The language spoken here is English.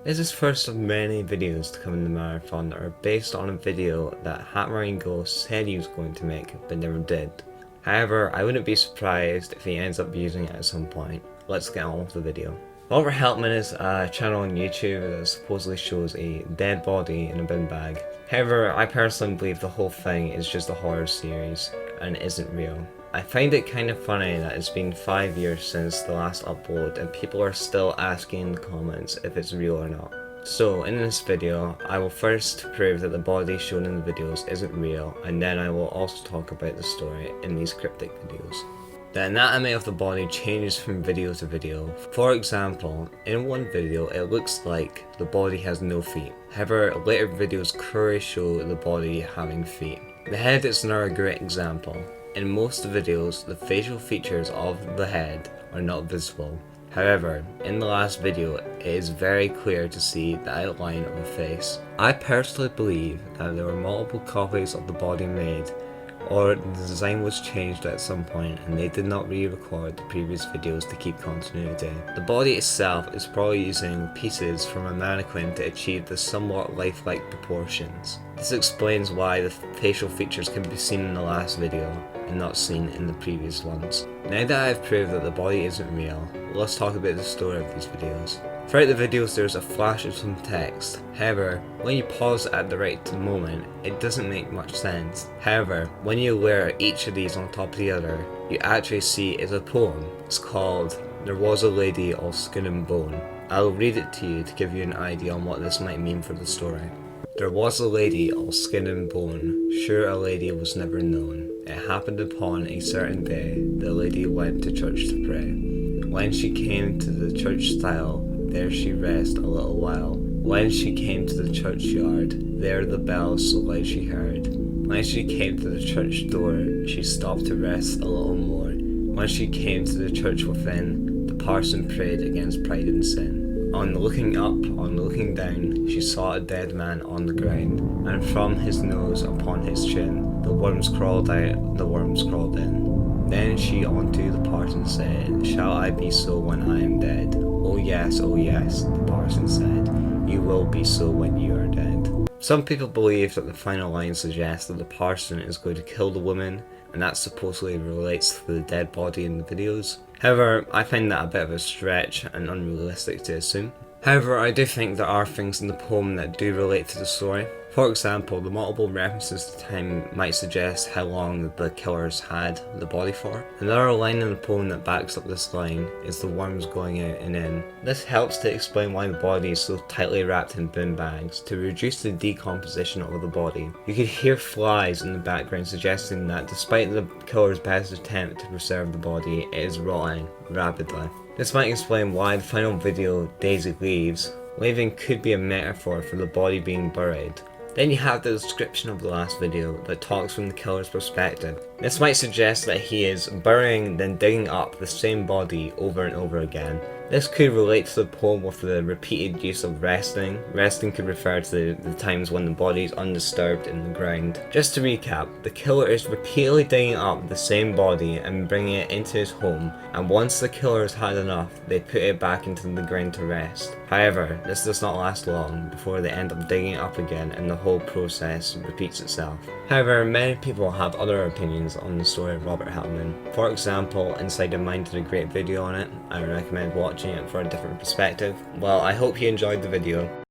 This is first of many videos to come in the marathon that are based on a video that Helpmann said he was going to make but never did. However, I wouldn't be surprised if he ends up using it at some point. Let's get on with the video. Robert Helpmann is a channel on YouTube that supposedly shows a dead body in a bin bag. However, I personally believe the whole thing is just a horror series and isn't real. I find it kind of funny that it's been 5 years since the last upload and people are still asking in the comments if it's real or not. So in this video, I will first prove that the body shown in the videos isn't real, and then I will also talk about the story in these cryptic videos. The anatomy of the body changes from video to video. For example, in one video it looks like the body has no feet. However, later videos clearly show the body having feet. The head is another great example. In most videos, the facial features of the head are not visible. However, in the last video, it is very clear to see the outline of the face. I personally believe that there were multiple copies of the body made, or the design was changed at some point and they did not re-record the previous videos to keep continuity. The body itself is probably using pieces from a mannequin to achieve the somewhat lifelike proportions. This explains why the facial features can be seen in the last video and not seen in the previous ones. Now that I've proved that the body isn't real, let's talk about the story of these videos. Throughout the videos there's a flash of some text. However, when you pause at the right moment, it doesn't make much sense. However, when you layer each of these on top of the other, you actually see it's a poem. It's called "There Was a Lady All Skin and Bone." I'll read it to you to give you an idea on what this might mean for the story. There was a lady all skin and bone, sure a lady was never known. It happened upon a certain day, the lady went to church to pray. When she came to the church stile, there she rest a little while. When she came to the churchyard, there the bells so loud she heard. When she came to the church door, she stopped to rest a little more. When she came to the church within, the parson prayed against pride and sin. On looking up, on looking down, she saw a dead man on the ground, and from his nose upon his chin, the worms crawled out, the worms crawled in. Then she unto the parson said, Shall I be so when I am dead? Oh yes, the parson said, You will be so when you are dead. Some people believe that the final line suggests that the parson is going to kill the woman, and that supposedly relates to the dead body in the videos. However, I find that a bit of a stretch and unrealistic to assume. However, I do think there are things in the poem that do relate to the story. For example, the multiple references to time might suggest how long the killers had the body for. Another line in the poem that backs up this line is the worms going out and in. This helps to explain why the body is so tightly wrapped in bin bags, to reduce the decomposition of the body. You could hear flies in the background suggesting that despite the killer's best attempt to preserve the body, it is rotting rapidly. This might explain why the final video, Daisy leaves. Leaving could be a metaphor for the body being buried. Then you have the description of the last video that talks from the killer's perspective. This might suggest that he is burying then digging up the same body over and over again. This could relate to the poem with the repeated use of resting. Resting could refer to the times when the body is undisturbed in the ground. Just to recap, the killer is repeatedly digging up the same body and bringing it into his home, and once the killer has had enough, they put it back into the ground to rest. However, this does not last long before they end up digging it up again and the whole process repeats itself. However, many people have other opinions on the story of Robert Helpmann. For example, Inside Your Mind did a great video on it. I would recommend watching it for a different perspective. Well, I hope you enjoyed the video.